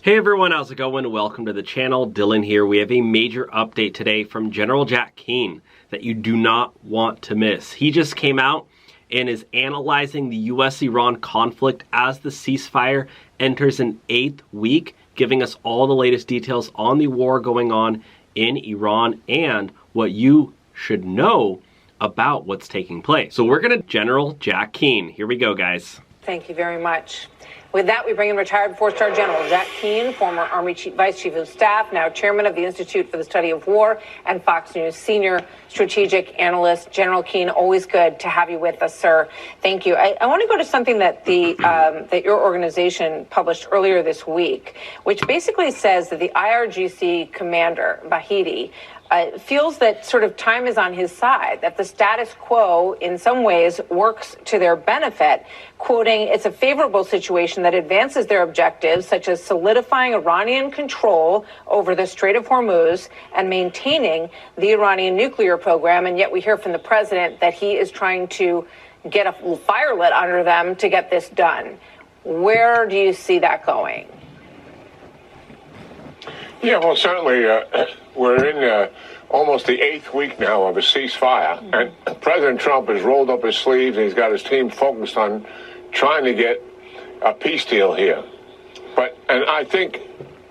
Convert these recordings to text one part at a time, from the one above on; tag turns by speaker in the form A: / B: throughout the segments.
A: Hey everyone, how's it going? Welcome to the channel. Dylan here. We have a major update today from General Jack Keane that you do not want to miss. He just came out and is analyzing the US-Iran conflict as the ceasefire enters an 8th week, giving us all the latest details on the war going on in Iran and what you should know about what's taking place. So we're gonna General Jack Keane. Here we go, guys.
B: Thank you very much. With that, we bring in retired four-star General Jack Keane, former Army Vice Chief of Staff, now Chairman of the Institute for the Study of War, and Fox News Senior Strategic Analyst. General Keane, always good to have you with us, sir. Thank you. I want to go to something that that your organization published earlier this week, which basically says that the IRGC commander, Vahidi, feels that sort of time is on his side, that the status quo in some ways works to their benefit, quoting, "It's a favorable situation that advances their objectives, such as solidifying Iranian control over the Strait of Hormuz and maintaining the Iranian nuclear program." And yet we hear from the president that he is trying to get a fire lit under them to get this done. Where do you see that going?
C: Yeah, well, certainly we're in almost the 8th week now of a ceasefire, and President Trump has rolled up his sleeves and he's got his team focused on trying to get a peace deal here. And I think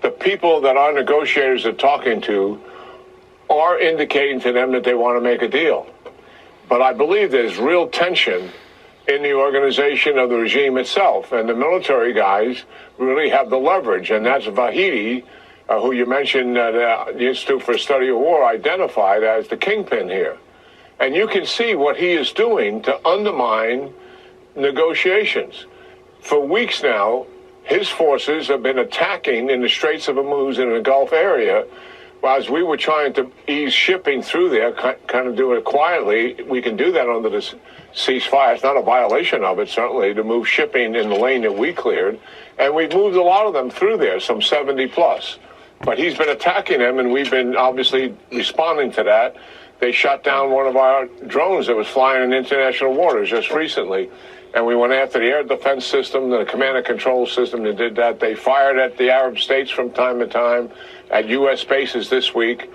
C: the people that our negotiators are talking to are indicating to them that they want to make a deal. But I believe there's real tension in the organization of the regime itself, and the military guys really have the leverage, and that's Vahidi, who you mentioned, the Institute for Study of War identified as the kingpin here. And you can see what he is doing to undermine negotiations. For weeks now, his forces have been attacking in the Straits of Hormuz in the Gulf area. As we were trying to ease shipping through there, kind of do it quietly, we can do that under this ceasefire. It's not a violation of it, certainly, to move shipping in the lane that we cleared. And we've moved a lot of them through there, some 70 plus. But he's been attacking them, and we've been obviously responding to that. They shot down one of our drones that was flying in international waters just recently, and we went after the air defense system, the command and control system that did that. They fired at the Arab states from time to time, at U.S. bases this week,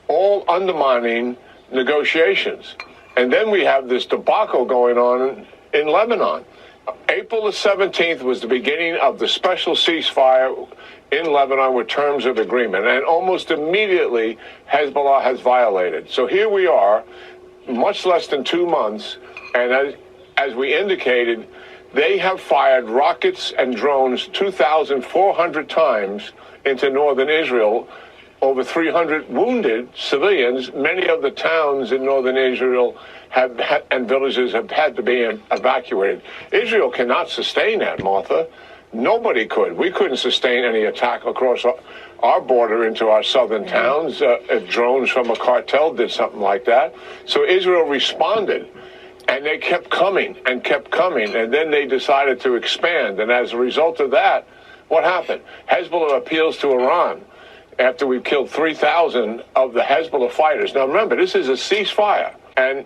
C: all undermining negotiations. And then we have this debacle going on in Lebanon. April the 17th was the beginning of the special ceasefire in Lebanon with terms of agreement, and almost immediately Hezbollah has violated. So here we are, much less than 2 months, and as we indicated, they have fired rockets and drones 2,400 times into northern Israel, over 300 wounded civilians. Many of the towns in northern Israel and villages have had to be evacuated. Israel cannot sustain that, Martha. Nobody could. We couldn't sustain any attack across our border into our southern towns if drones from a cartel did something like that. So Israel responded, and they kept coming, and then they decided to expand. And as a result of that, what happened? Hezbollah appeals to Iran after we've killed 3,000 of the Hezbollah fighters. Now remember, this is a ceasefire. And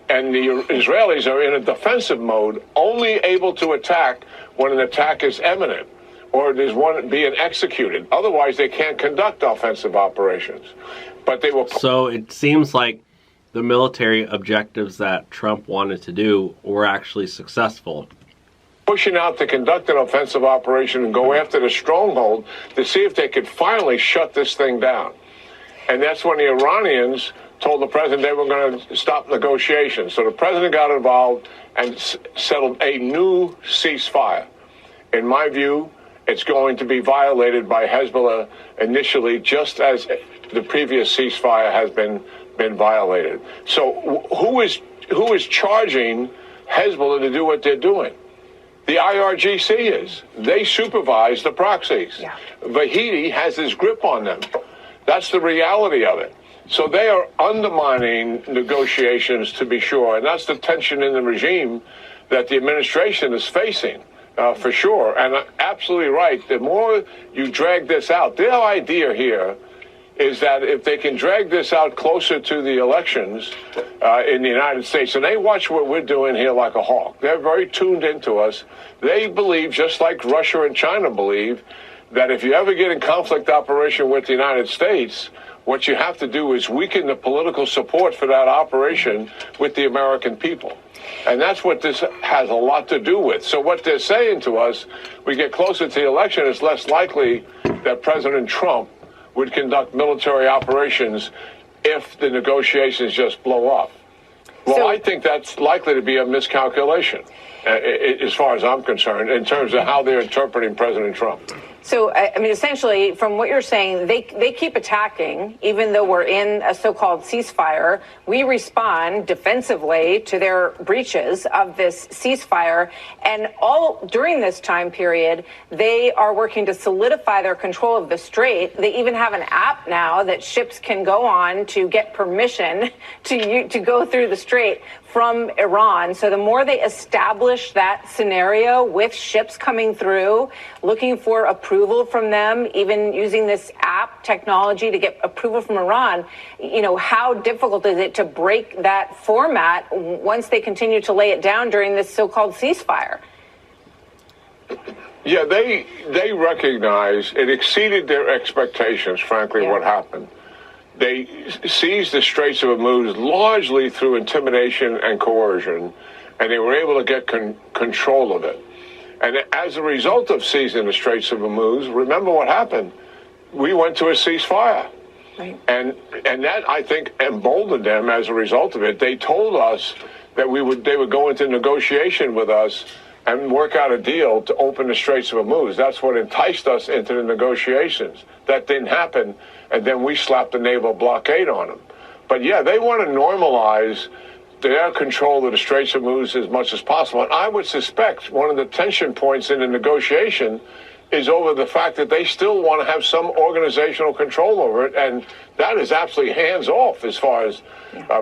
C: the Israelis are in a defensive mode, only able to attack when an attack is imminent or there's one being executed. Otherwise, they can't conduct offensive operations. But they will.
A: So it seems like the military objectives that Trump wanted to do were actually successful.
C: Pushing out to conduct an offensive operation and go after the stronghold to see if they could finally shut this thing down. And that's when the Iranians told the president they were going to stop negotiations. So the president got involved and settled a new ceasefire. In my view, it's going to be violated by Hezbollah initially, just as the previous ceasefire has been violated. So who is charging Hezbollah to do what they're doing? The IRGC is. They supervise the proxies. Yeah. Vahidi has his grip on them. That's the reality of it. So they are undermining negotiations, to be sure, and that's the tension in the regime that the administration is facing, for sure. And absolutely right, the more you drag this out, their idea here is that if they can drag this out closer to the elections in the United States, and they watch what we're doing here like a hawk, they're very tuned into us. They believe, just like Russia and China believe, that if you ever get in conflict operation with the United States, what you have to do is weaken the political support for that operation with the American people. And that's what this has a lot to do with. So what they're saying to us, we get closer to the election, it's less likely that President Trump would conduct military operations if the negotiations just blow up. Well, I think that's likely to be a miscalculation, as far as I'm concerned, in terms of how they're interpreting President Trump.
B: So, I mean, essentially, from what you're saying, they keep attacking, even though we're in a so-called ceasefire. We respond defensively to their breaches of this ceasefire. And all during this time period, they are working to solidify their control of the Strait. They even have an app now that ships can go on to get permission to go through the Strait from Iran. So the more they establish that scenario with ships coming through, looking for approval from them, even using this app technology to get approval from Iran, you know, how difficult is it to break that format once they continue to lay it down during this so-called ceasefire?
C: Yeah, they recognize it exceeded their expectations, frankly, what happened. They seized the Straits of Hormuz largely through intimidation and coercion, and they were able to get control of it. And as a result of seizing the Straits of Hormuz, remember what happened? We went to a ceasefire. Right. And that, I think, emboldened them as a result of it. They told us that they would go into negotiation with us and work out a deal to open the Straits of Hormuz. That's what enticed us into the negotiations. That didn't happen, and then we slapped a naval blockade on them. But yeah, they want to normalize their control of the Straits of Hormuz as much as possible. And I would suspect one of the tension points in the negotiation is over the fact that they still want to have some organizational control over it, and that is absolutely hands off as far as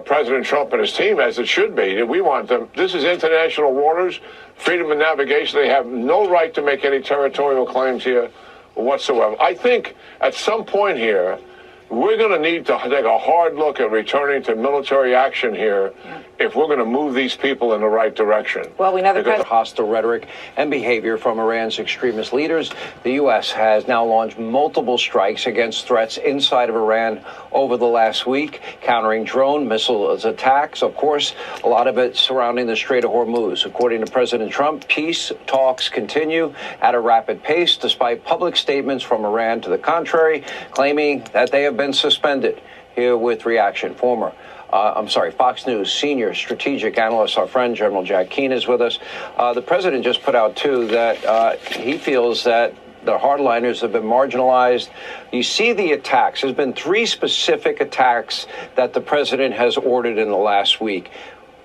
C: President Trump and his team, as it should be. We want them. This is international waters, freedom of navigation. They have no right to make any territorial claims here whatsoever. I think at some point here, we're going to need to take a hard look at returning to military action here if we're going to move these people in the right direction.
B: Well, we know the
D: hostile rhetoric and behavior from Iran's extremist leaders. The U.S. has now launched multiple strikes against threats inside of Iran over the last week, countering drone missile attacks. Of course, a lot of it surrounding the Strait of Hormuz. According to President Trump, peace talks continue at a rapid pace, despite public statements from Iran to the contrary, claiming that they have been suspended. Here with reaction, Fox News senior strategic analyst, our friend General Jack Keane is with us. The president just put out, too, that he feels that the hardliners have been marginalized. You see the attacks. There's been 3 specific attacks that the president has ordered in the last week.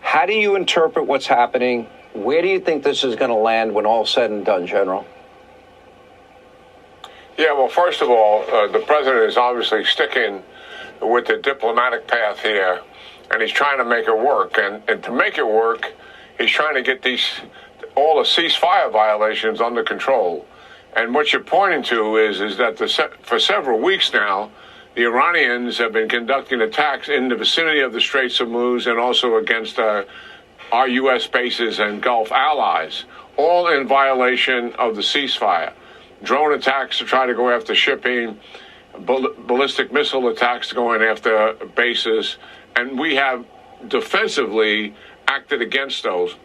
D: How do you interpret what's happening? Where do you think this is going to land when all's said and done, General?
C: Yeah, well, first of all, the president is obviously sticking with the diplomatic path here, and he's trying to make it work. And to make it work, he's trying to get all the ceasefire violations under control. And what you're pointing to is that for several weeks now, the Iranians have been conducting attacks in the vicinity of the Straits of Hormuz and also against our U.S. bases and Gulf allies, all in violation of the ceasefire. Drone attacks to try to go after shipping, ballistic missile attacks going after bases, and we have defensively acted against those.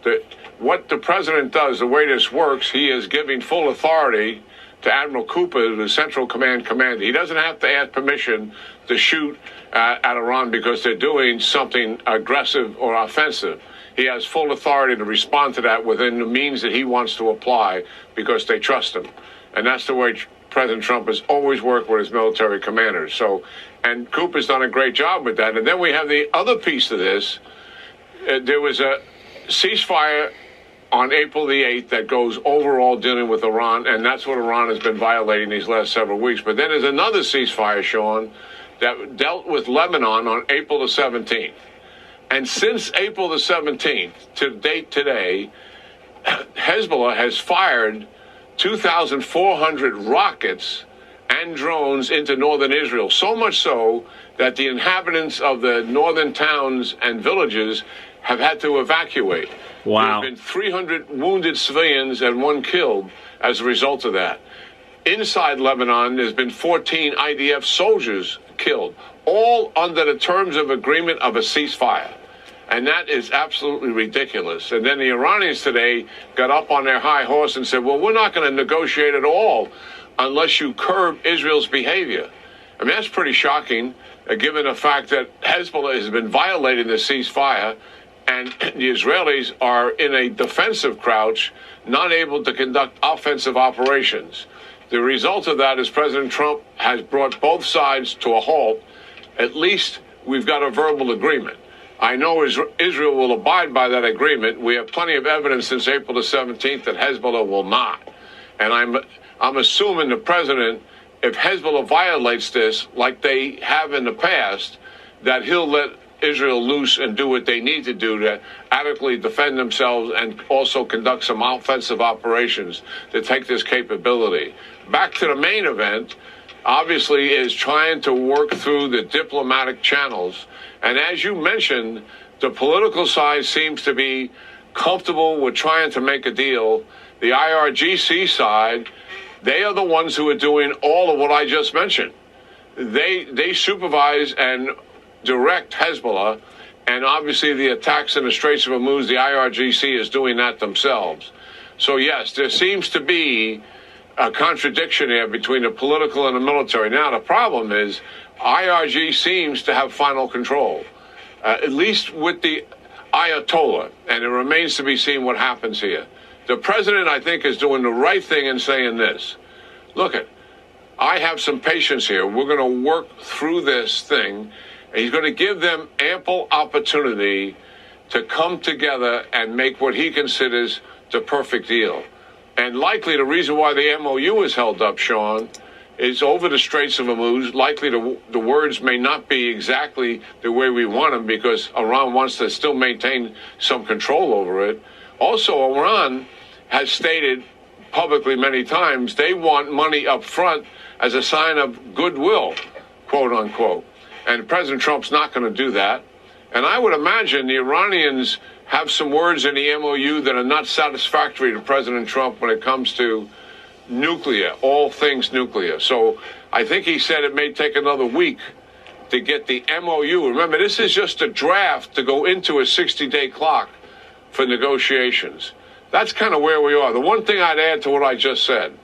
C: What the president does, the way this works, he is giving full authority to Admiral Cooper, the Central Command commander. He doesn't have to ask permission to shoot at Iran because they're doing something aggressive or offensive. He has full authority to respond to that within the means that he wants to apply because they trust him. And that's the way President Trump has always worked with his military commanders. And Cooper's done a great job with that. And then we have the other piece to this. There was a ceasefire on April the 8th that goes overall dealing with Iran, and that's what Iran has been violating these last several weeks. But then there's another ceasefire, Sean, that dealt with Lebanon on April the 17th. And since April the 17th to date today, Hezbollah has fired 2,400 rockets and drones into northern Israel, so much so that the inhabitants of the northern towns and villages have had to evacuate.
A: Wow.
C: There have been 300 wounded civilians and 1 killed as a result of that. inside Lebanon, there's been 14 IDF soldiers killed, all under the terms of agreement of a ceasefire. And that is absolutely ridiculous. And then the Iranians today got up on their high horse and said, well, we're not going to negotiate at all unless you curb Israel's behavior. I mean, that's pretty shocking, given the fact that Hezbollah has been violating the ceasefire and the Israelis are in a defensive crouch, not able to conduct offensive operations. The result of that is President Trump has brought both sides to a halt. At least we've got a verbal agreement. I know Israel will abide by that agreement. We have plenty of evidence since April the 17th that Hezbollah will not. And I'm assuming the president, if Hezbollah violates this like they have in the past, that he'll let Israel loose and do what they need to do to adequately defend themselves and also conduct some offensive operations to take this capability. Back to the main event, obviously, is trying to work through the diplomatic channels. And as you mentioned, the political side seems to be comfortable with trying to make a deal. The IRGC side, they are the ones who are doing all of what I just mentioned. They supervise and direct Hezbollah, and obviously the attacks in the Straits of Hormuz, the IRGC is doing that themselves. So yes, there seems to be a contradiction there between the political and the military. Now, the problem is IRG seems to have final control, at least with the Ayatollah, and it remains to be seen what happens here. The president, I think, is doing the right thing in saying this. Look, I have some patience here. We're going to work through this thing. And he's going to give them ample opportunity to come together and make what he considers the perfect deal. And likely the reason why the MOU is held up, Sean, is over the Straits of Hormuz. Likely the words may not be exactly the way we want them because Iran wants to still maintain some control over it. Also, Iran has stated publicly many times they want money up front as a sign of goodwill, quote unquote. And President Trump's not going to do that. And I would imagine the Iranians have some words in the MOU that are not satisfactory to President Trump when it comes to nuclear, all things nuclear. So I think he said it may take another week to get the MOU. Remember, this is just a draft to go into a 60-day clock for negotiations. That's kind of where we are. The one thing I'd add to what I just said,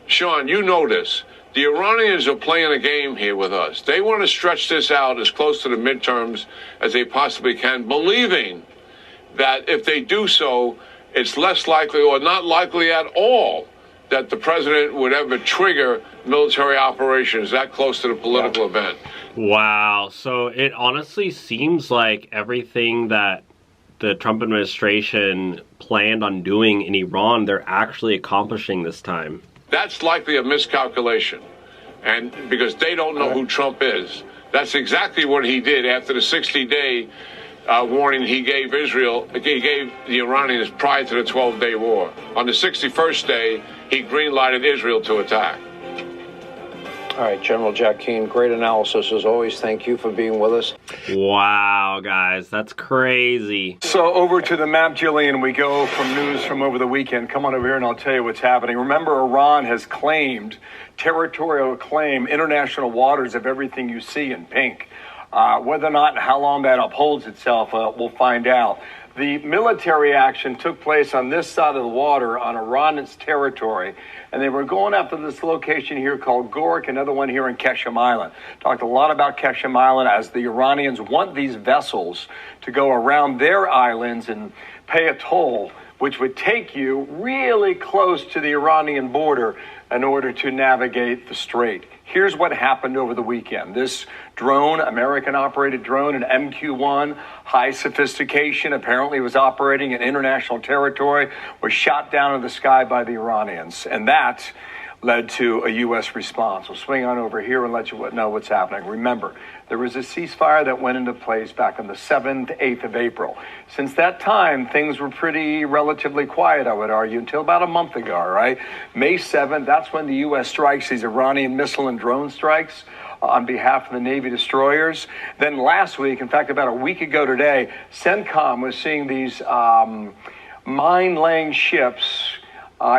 C: Sean, you know this. The Iranians are playing a game here with us. They want to stretch this out as close to the midterms as they possibly can, believing that if they do so, it's less likely or not likely at all that the president would ever trigger military operations that close to the political event.
A: Wow. So it honestly seems like everything that the Trump administration planned on doing in Iran, they're actually accomplishing this time.
C: That's likely a miscalculation, and because they don't know who Trump is. That's exactly what he did after the 60-day warning he gave Israel. He gave the Iranians prior to the 12-day war. On the 61st day, he green-lighted Israel to attack.
D: All right, General Jack Keane, great analysis as always. Thank you for being with us.
A: Wow, guys, that's crazy.
E: So over to the map, Jillian, we go from news from over the weekend. Come on over here and I'll tell you what's happening. Remember, Iran has claimed territorial claim, international waters of everything you see in pink. Whether or not and how long that upholds itself, we'll find out. The military action took place on this side of the water on Iran's territory, and they were going after this location here called Gork, another one here in Keshem Island. Talked a lot about Keshem Island as the Iranians want these vessels to go around their islands and pay a toll, which would take you really close to the Iranian border in order to navigate the strait. Here's what happened over the weekend. This drone, American-operated drone, an MQ-1, high sophistication, apparently was operating in international territory, was shot down in the sky by the Iranians. And that led to a U.S. response. We'll swing on over here and let you know what's happening. Remember, there was a ceasefire that went into place back on the 7th, 8th of April. Since that time, things were pretty relatively quiet, I would argue, until about a month ago, all right? May 7th, that's when the U.S. strikes these Iranian missile and drone strikes on behalf of the Navy destroyers. Then last week, in fact, about a week ago today, CENTCOM was seeing these mine-laying ships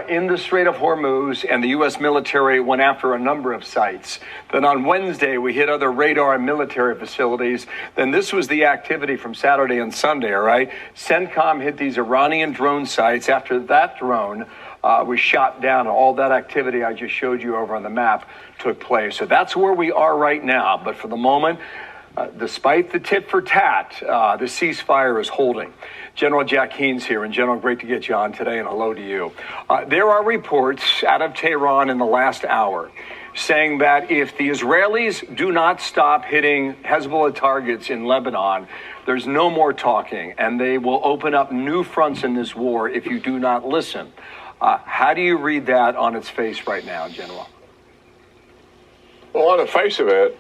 E: in the Strait of Hormuz, and the U.S. military went after a number of sites. Then on Wednesday, we hit other radar and military facilities. Then this was the activity from Saturday and Sunday, all right? CENTCOM hit these Iranian drone sites. After that drone was shot down, all that activity I just showed you over on the map took place. So that's where we are right now. But for the moment, despite the tit for tat, the ceasefire is holding. General Jack Keane's here. And General, great to get you on today, and hello to you. There are reports out of Tehran in the last hour saying that if the Israelis do not stop hitting Hezbollah targets in Lebanon, there's no more talking, and they will open up new fronts in this war if you do not listen. How do you read that on its face right now, General?
C: Well, on the face of it,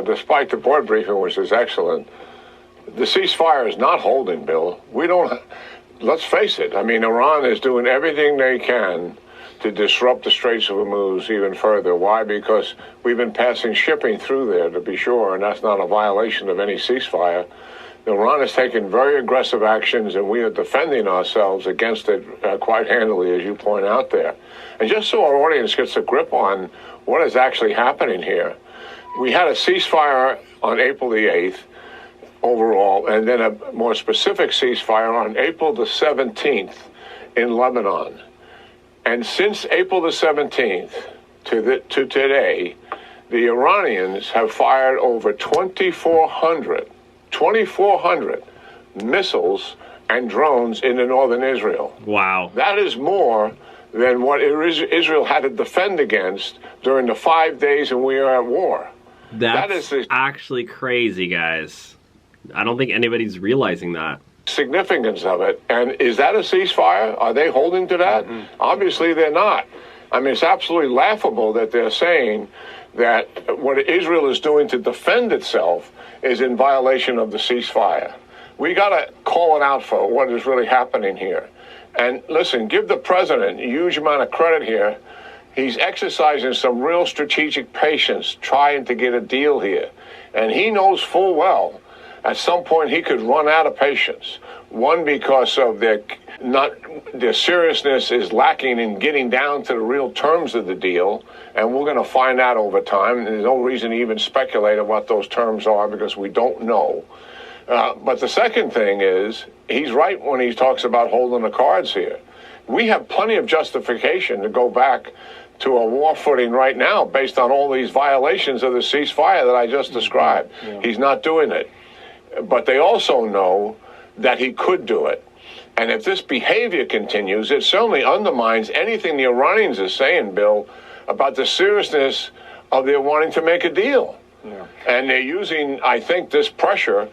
C: despite the board briefing, which is excellent, the ceasefire is not holding, Bill. Let's face it. I mean, Iran is doing everything they can to disrupt the Straits of Hormuz even further. Why? Because we've been passing shipping through there, to be sure, and that's not a violation of any ceasefire. Iran has taken very aggressive actions, and we are defending ourselves against it quite handily, as you point out there. And just so our audience gets a grip on what is actually happening here, we had a ceasefire on April the 8th overall, and then a more specific ceasefire on April the 17th in Lebanon. And since April the 17th to today, the Iranians have fired over 2,400 missiles and drones into northern Israel.
A: Wow.
C: That is more than what Israel had to defend against during the 5 days when we were at war.
A: That's actually crazy, guys. I don't think anybody's realizing that.
C: Significance of it. And is that a ceasefire? Are they holding to that? Mm-hmm. Obviously they're not. I mean, it's absolutely laughable that they're saying that what Israel is doing to defend itself is in violation of the ceasefire. We got to call it out for what is really happening here. And listen, give the president a huge amount of credit here. He's exercising some real strategic patience, trying to get a deal here. And he knows full well at some point he could run out of patience. One, because of their seriousness is lacking in getting down to the real terms of the deal, and we're going to find out over time. There's no reason to even speculate on what those terms are because we don't know. But the second thing is, he's right when he talks about holding the cards here. We have plenty of justification to go back to a war footing right now based on all these violations of the ceasefire that I just described. Yeah. He's not doing it. But they also know that he could do it. And if this behavior continues, it certainly undermines anything the Iranians are saying, Bill, about the seriousness of their wanting to make a deal. Yeah. And they're using, I think, this pressure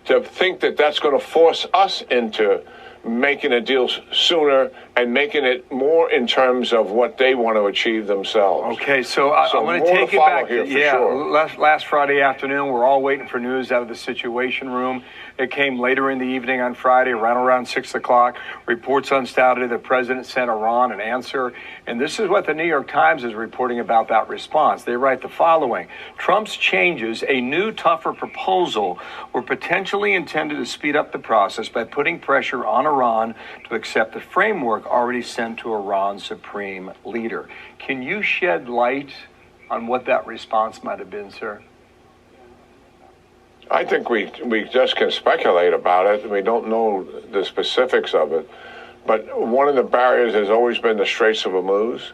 C: to think that that's going to force us into making a deal sooner and making it more in terms of what they want to achieve themselves.
E: Okay, so I'm going to take it back. Last Friday afternoon, we're all waiting for news out of the Situation Room. It came later in the evening on Friday, around 6 o'clock. Reports undoubtedly the president sent Iran an answer. And this is what the New York Times is reporting about that response. They write the following: Trump's changes, a new, tougher proposal, were potentially intended to speed up the process by putting pressure on Iran to accept the framework already sent to Iran's supreme leader. Can you shed light on what that response might have been, sir?
C: I think we just can speculate about it. We don't know the specifics of it. But one of the barriers has always been the Straits of Hormuz,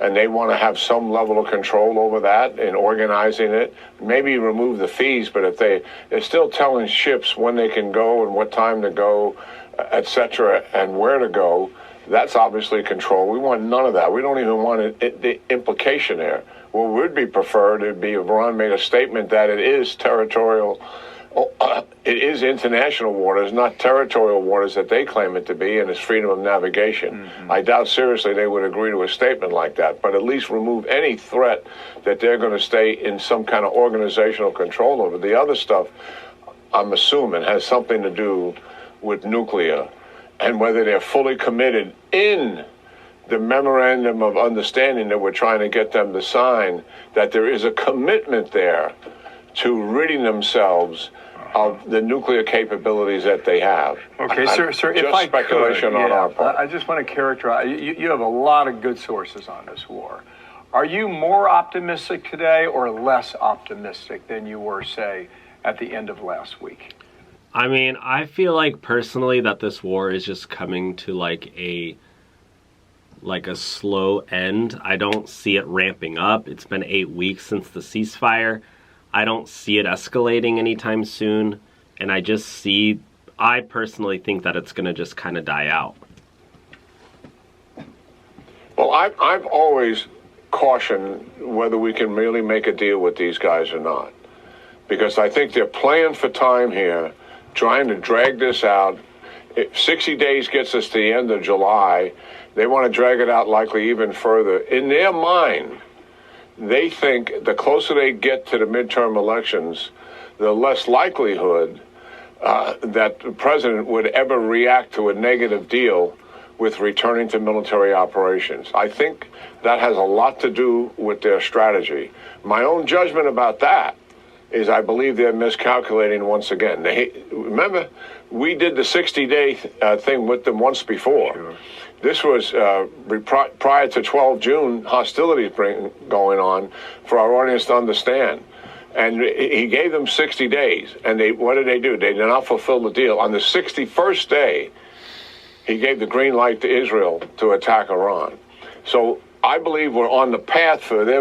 C: and they want to have some level of control over that in organizing it. Maybe remove the fees, but if they're still telling ships when they can go and what time to go, et cetera, and where to go, that's obviously control. We want none of that. We don't even want the implication there. What would be preferred would be if Iran made a statement that it is territorial, it is international waters, not territorial waters that they claim it to be, and it's freedom of navigation. Mm-hmm. I doubt seriously they would agree to a statement like that, but at least remove any threat that they're going to stay in some kind of organizational control over. The other stuff, I'm assuming, has something to do with nuclear and whether they're fully committed in the memorandum of understanding that we're trying to get them to sign, that there is a commitment there to ridding themselves of the nuclear capabilities that they have.
E: Okay, sir, if
C: just
E: I
C: speculation
E: could,
C: on our part.
E: I just want to characterize, you have a lot of good sources on this war. Are you more optimistic today or less optimistic than you were, say, at the end of last week?
A: I mean, I feel like personally that this war is just coming to like a slow end. I don't see it ramping up. It's been 8 weeks since the ceasefire. I don't see it escalating anytime soon. And I personally think that it's going to just kind of die out.
C: Well, I've always cautioned whether we can really make a deal with these guys or not. Because I think they're playing for time here, trying to drag this out. If 60 days gets us to the end of July, they want to drag it out likely even further. In their mind, they think the closer they get to the midterm elections, the less likelihood that the president would ever react to a negative deal with returning to military operations. I think that has a lot to do with their strategy. My own judgment about that is I believe they're miscalculating once again. Remember, we did the 60-day thing with them once before. Sure. This was prior to 12 June hostilities going on for our audience to understand. And he gave them 60 days. And what did they do? They did not fulfill the deal. On the 61st day, he gave the green light to Israel to attack Iran. So I believe we're on the path for their